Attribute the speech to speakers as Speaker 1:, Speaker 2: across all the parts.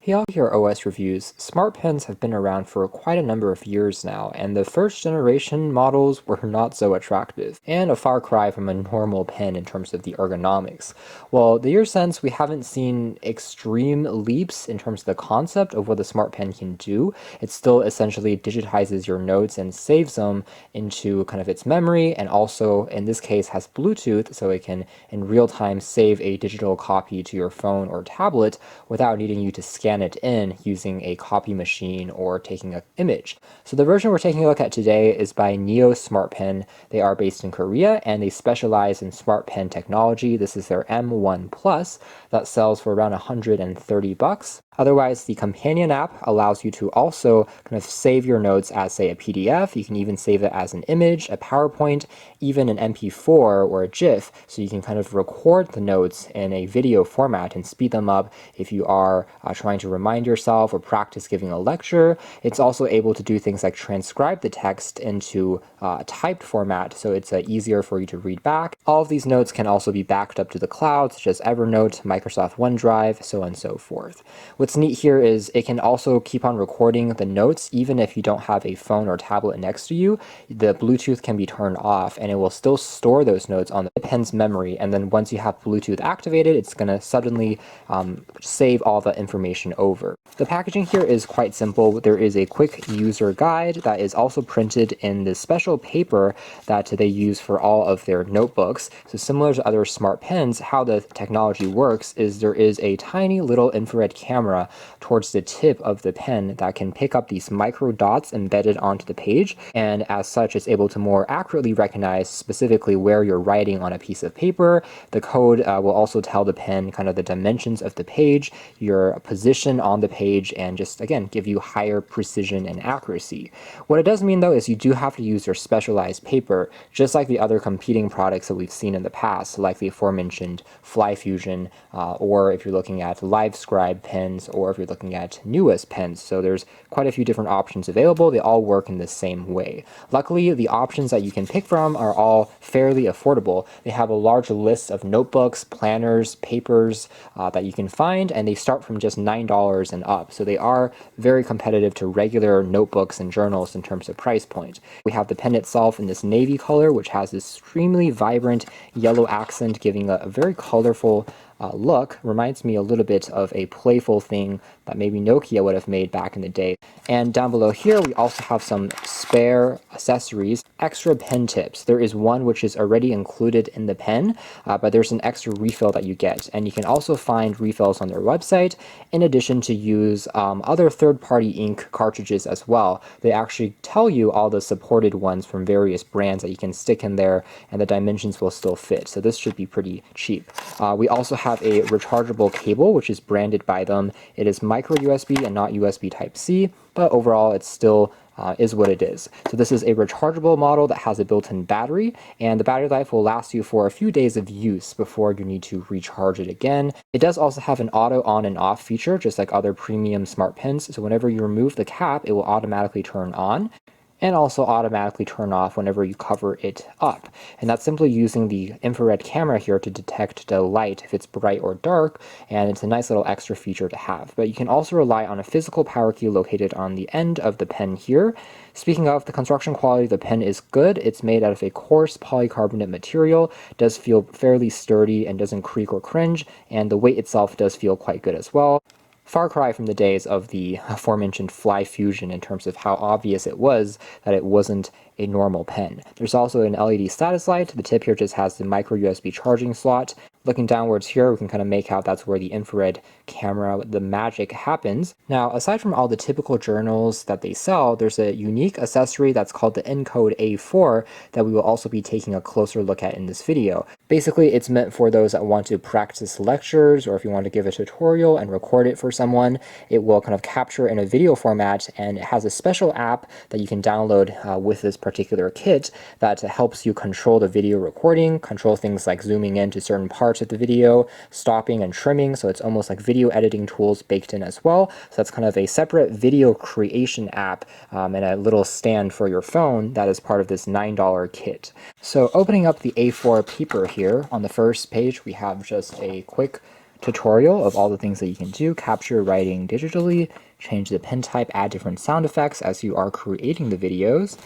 Speaker 1: Hey all here OS reviews. Smartpens have been around for quite a number of years now, and the first generation models were not so attractive, and a far cry from a normal pen in terms of the ergonomics. Well, the years since, we haven't seen extreme leaps in terms of the concept of what the Smart Pen can do. It still essentially digitizes your notes and saves them into kind of its memory, and also in this case has Bluetooth, so it can in real time save a digital copy to your phone or tablet without needing you to scan it in using a copy machine or taking an image. So the version we're taking a look at today is by Neo Smartpen. They are based in Korea and they specialize in smart pen technology. This is their M1 Plus that sells for around 130 bucks. Otherwise, the companion app allows you to also kind of save your notes as, say, a PDF. You can even save it as an image, a PowerPoint, even an MP4 or a GIF, so you can kind of record the notes in a video format and speed them up if you are trying to remind yourself or practice giving a lecture. It's also able to do things like transcribe the text into a typed format, so it's easier for you to read back. All of these notes can also be backed up to the cloud, such as Evernote, Microsoft OneDrive, so on and so forth. What's neat here is it can also keep on recording the notes even if you don't have a phone or tablet next to you. The Bluetooth can be turned off and it will still store those notes on the pen's memory, and then once you have Bluetooth activated, it's going to suddenly save all the information over. The packaging here is quite simple. There is a quick user guide that is also printed in this special paper that they use for all of their notebooks. So similar to other smart pens, how the technology works is there is a tiny little infrared camera towards the tip of the pen that can pick up these micro dots embedded onto the page, and as such it's able to more accurately recognize specifically where you're writing on a piece of paper. The code will also tell the pen kind of the dimensions of the page, your position on the page, and just again give you higher precision and accuracy. What it does mean though is you do have to use your specialized paper, just like the other competing products that we've seen in the past, like the aforementioned Fly Fusion, or if you're looking at LiveScribe pens, or if you're looking at newest pens. So there's quite a few different options available. They all work in the same way. Luckily, the options that you can pick from are all fairly affordable. They have a large list of notebooks, planners, papers that you can find, and they start from just $9 and up. So they are very competitive to regular notebooks and journals in terms of price point. We have the pen itself in this navy color, which has this extremely vibrant yellow accent, giving a very colorful look. Reminds me a little bit of a playful thing that maybe Nokia would have made back in the day. And down below here we also have some spare accessories, extra pen tips. There is one which is already included in the pen, but there's an extra refill that you get, and you can also find refills on their website, in addition to use other third-party ink cartridges as well. They actually tell you all the supported ones from various brands that you can stick in there, and the dimensions will still fit, so this should be pretty cheap. We also have a rechargeable cable, which is branded by them. It is micro USB and not USB Type-C, but overall it still is what it is. So this is a rechargeable model that has a built-in battery, and the battery life will last you for a few days of use before you need to recharge it again. It does also have an auto on and off feature, just like other premium smart pens, so whenever you remove the cap, it will automatically turn on, and also automatically turn off whenever you cover it up. And that's simply using the infrared camera here to detect the light if it's bright or dark, and it's a nice little extra feature to have. But you can also rely on a physical power key located on the end of the pen here. Speaking of, the construction quality of the pen is good. It's made out of a coarse polycarbonate material, does feel fairly sturdy and doesn't creak or cringe, and the weight itself does feel quite good as well. Far cry from the days of the aforementioned Fly Fusion in terms of how obvious it was that it wasn't a normal pen. There's also an LED status light. The tip here just has the micro USB charging slot. Looking downwards here, we can kind of make out that's where the infrared camera, the magic happens. Now, aside from all the typical journals that they sell, there's a unique accessory that's called the NCode A4 that we will also be taking a closer look at in this video. Basically, it's meant for those that want to practice lectures, or if you want to give a tutorial and record it for someone. It will kind of capture in a video format, and it has a special app that you can download with this particular kit that helps you control the video recording, control things like zooming into certain parts of the video, stopping and trimming, so it's almost like video editing tools baked in as well. So that's kind of a separate video creation app and a little stand for your phone that is part of this $9 kit. So opening up the A4 paper here, on the first page we have just a quick tutorial of all the things that you can do: capture writing digitally, change the pen type, add different sound effects as you are creating the videos,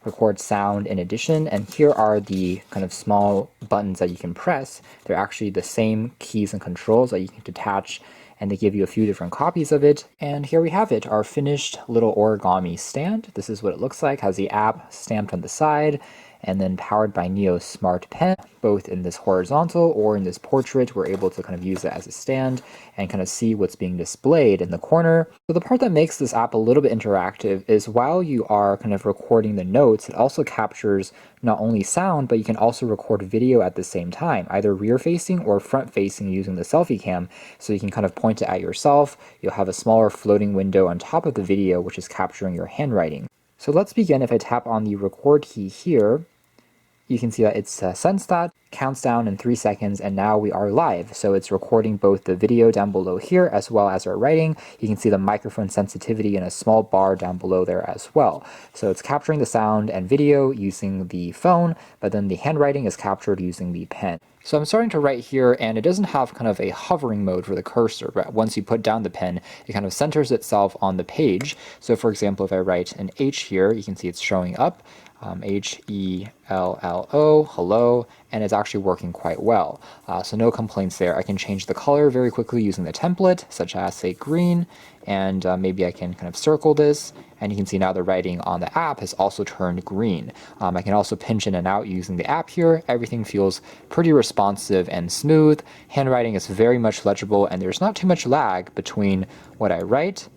Speaker 1: record sound in addition, and here are the kind of small buttons that you can press. They're actually the same keys and controls that you can detach, and they give you a few different copies of it. And here we have it, our finished little origami stand. This is what it looks like, has the app stamped on the side, and then powered by Neo Smartpen, both in this horizontal or in this portrait. We're able to kind of use it as a stand and kind of see what's being displayed in the corner. So the part that makes this app a little bit interactive is while you are kind of recording the notes, it also captures not only sound, but you can also record video at the same time, either rear facing or front facing using the selfie cam. So you can kind of point it at yourself. You'll have a smaller floating window on top of the video, which is capturing your handwriting. So let's begin. If I tap on the record key here, you can see that it's sensed that, counts down in 3 seconds, and now we are live. So it's recording both the video down below here as well as our writing. You can see the microphone sensitivity in a small bar down below there as well. So it's capturing the sound and video using the phone, but then the handwriting is captured using the pen. So I'm starting to write here, and it doesn't have kind of a hovering mode for the cursor, but once you put down the pen, it kind of centers itself on the page. So for example, if I write an H here, you can see it's showing up. H-E-L-L-O, hello, and it's actually working quite well. So no complaints there. I can change the color very quickly using the template, such as, say, green, and maybe I can kind of circle this, and you can see now the writing on the app has also turned green. I can also pinch in and out using the app here. Everything feels pretty responsive and smooth. Handwriting is very much legible, and there's not too much lag between what I write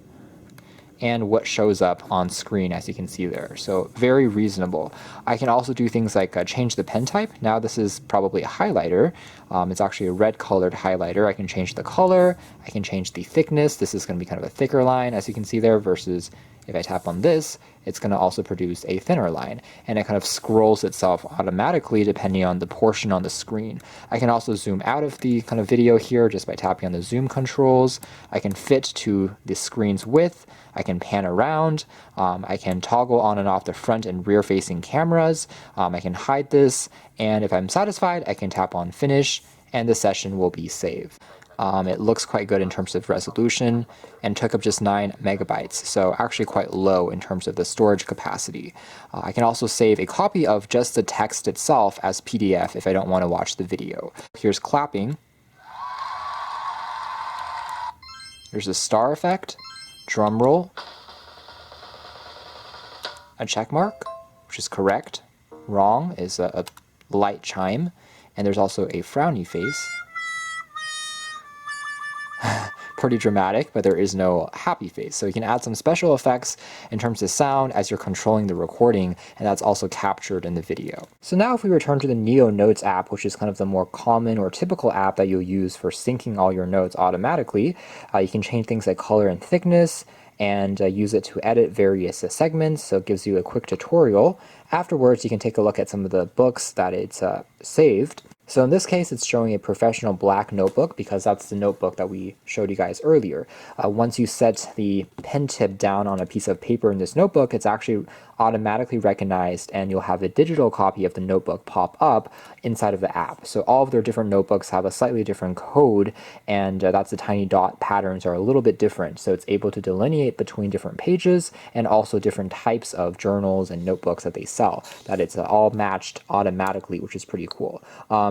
Speaker 1: and what shows up on screen, as you can see there. So very reasonable. I can also do things like change the pen type. Now this is probably a highlighter. It's actually a red colored highlighter. I can change the color. I can change the thickness. This is going to be kind of a thicker line, as you can see there, versus if I tap on this, it's going to also produce a thinner line, and it kind of scrolls itself automatically depending on the portion on the screen. I can also zoom out of the kind of video here just by tapping on the zoom controls. I can fit to the screen's width. I can pan around. I can toggle on and off the front and rear facing cameras. I can hide this, and if I'm satisfied, I can tap on finish, and the session will be saved. It looks quite good in terms of resolution and took up just 9 megabytes, so actually quite low in terms of the storage capacity. I can also save a copy of just the text itself as PDF if I don't want to watch the video. Here's clapping. There's a star effect, drum roll, a check mark, which is correct. Wrong is a light chime, and there's also a frowny face. Pretty dramatic, but there is no happy face. So you can add some special effects in terms of sound as you're controlling the recording, and that's also captured in the video. So now if we return to the NeoNotes app, which is kind of the more common or typical app that you'll use for syncing all your notes automatically, you can change things like color and thickness, and use it to edit various segments, so it gives you a quick tutorial. Afterwards, you can take a look at some of the books that it's saved. So in this case, it's showing a professional black notebook because that's the notebook that we showed you guys earlier. Once you set the pen tip down on a piece of paper in this notebook, it's actually automatically recognized, and you'll have a digital copy of the notebook pop up inside of the app. So all of their different notebooks have a slightly different code, and that's the tiny dot patterns are a little bit different. So it's able to delineate between different pages and also different types of journals and notebooks that they sell, that it's all matched automatically, which is pretty cool.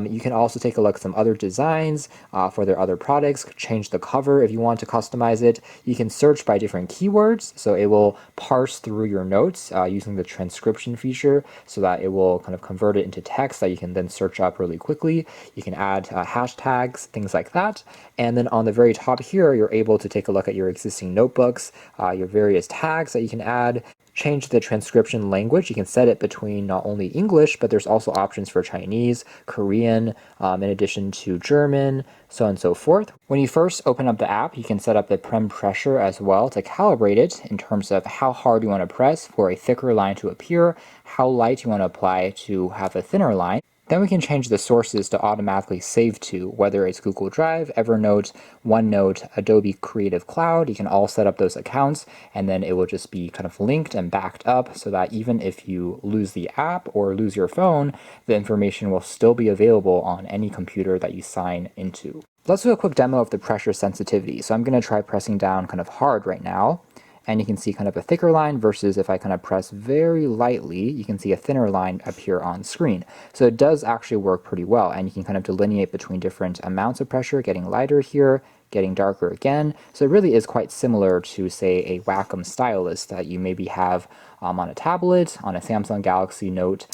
Speaker 1: You can also take a look at some other designs for their other products, change the cover if you want to customize it. You can search by different keywords, so it will parse through your notes using the transcription feature, so that it will kind of convert it into text that you can then search up really quickly. You can add hashtags, things like that. And then on the very top here, you're able to take a look at your existing notebooks, your various tags that you can add. Change the transcription language. You can set it between not only English, but there's also options for Chinese, Korean, in addition to German, so on and so forth. When you first open up the app, you can set up the prem pressure as well to calibrate it in terms of how hard you want to press for a thicker line to appear, how light you want to apply to have a thinner line. Then we can change the sources to automatically save to, whether it's Google Drive, Evernote, OneNote, Adobe Creative Cloud. You can all set up those accounts, and then it will just be kind of linked and backed up so that even if you lose the app or lose your phone, the information will still be available on any computer that you sign into. Let's do a quick demo of the pressure sensitivity. So I'm going to try pressing down kind of hard right now, and you can see kind of a thicker line versus if I kind of press very lightly, you can see a thinner line appear on screen. So it does actually work pretty well, and you can kind of delineate between different amounts of pressure, getting lighter here, getting darker again. So it really is quite similar to, say, a Wacom stylus that you maybe have on a tablet, on a Samsung Galaxy Note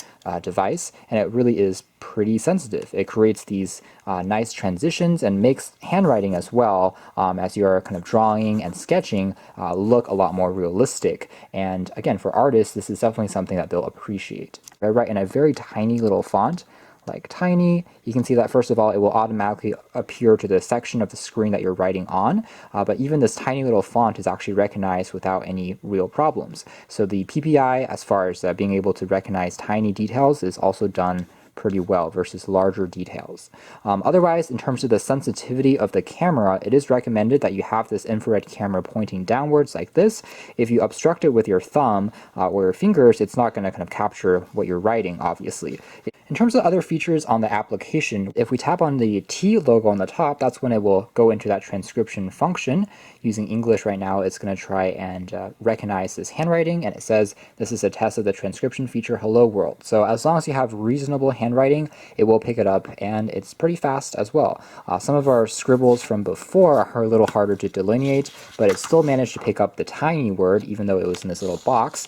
Speaker 1: device, and it really is pretty sensitive. It creates these nice transitions and makes handwriting as well, as you're kind of drawing and sketching, look a lot more realistic. And again, for artists, this is definitely something that they'll appreciate. I write in a very tiny little font, like tiny. You can see that first of all, it will automatically appear to the section of the screen that you're writing on, but even this tiny little font is actually recognized without any real problems. So the PPI, as far as being able to recognize tiny details, is also done pretty well versus larger details. Otherwise, in terms of the sensitivity of the camera, it is recommended that you have this infrared camera pointing downwards like this. If you obstruct it with your thumb or your fingers, it's not going to kind of capture what you're writing, obviously. In terms of other features on the application, if we tap on the T logo on the top, that's when it will go into that transcription function. Using English right now, it's going to try and recognize this handwriting, and it says this is a test of the transcription feature Hello World. So as long as you have reasonable handwriting, it will pick it up, and it's pretty fast as well. Some of our scribbles from before are a little harder to delineate, but it still managed to pick up the tiny word, even though it was in this little box.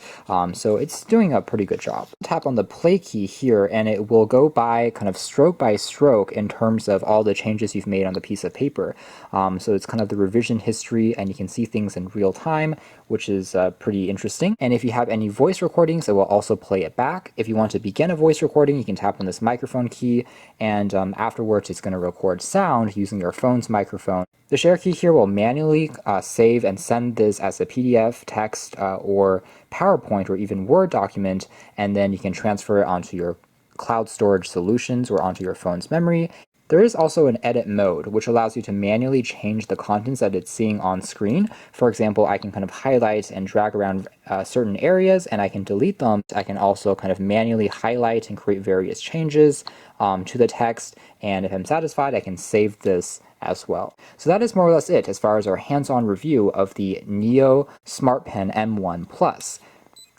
Speaker 1: So it's doing a pretty good job. Tap on the play key here, and it will go by kind of stroke by stroke in terms of all the changes you've made on the piece of paper. So it's kind of the revision history, and you can see things in real time, which is pretty interesting. And if you have any voice recordings, it will also play it back. If you want to begin a voice recording, you can tap on this microphone key, and afterwards it's going to record sound using your phone's microphone. The share key here will manually save and send this as a PDF, text, or PowerPoint, or even Word document, and then you can transfer it onto your cloud storage solutions or onto your phone's memory. There is also an edit mode, which allows you to manually change the contents that it's seeing on screen. For example, I can kind of highlight and drag around certain areas, and I can delete them. I can also kind of manually highlight and create various changes to the text, and if I'm satisfied, I can save this as well. So that is more or less it as far as our hands-on review of the Neo Smartpen M1 Plus.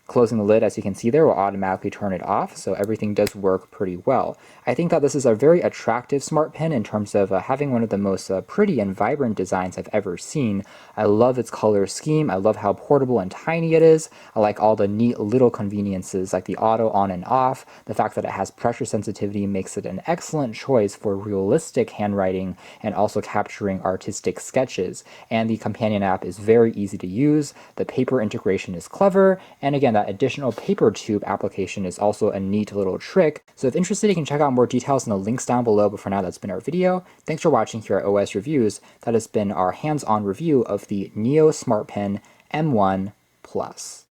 Speaker 1: Closing the lid, as you can see there, will automatically turn it off, so everything does work pretty well. I think that this is a very attractive smart pen in terms of having one of the most pretty and vibrant designs I've ever seen. I love its color scheme, I love how portable and tiny it is, I like all the neat little conveniences like the auto on and off. The fact that it has pressure sensitivity makes it an excellent choice for realistic handwriting and also capturing artistic sketches. And the companion app is very easy to use, the paper integration is clever, and again, that additional paper tube application is also a neat little trick. So if interested, you can check out more details in the links down below, but for now, that's been our video. Thanks for watching here at OS Reviews. That has been our hands-on review of the Neo Smartpen M1 Plus.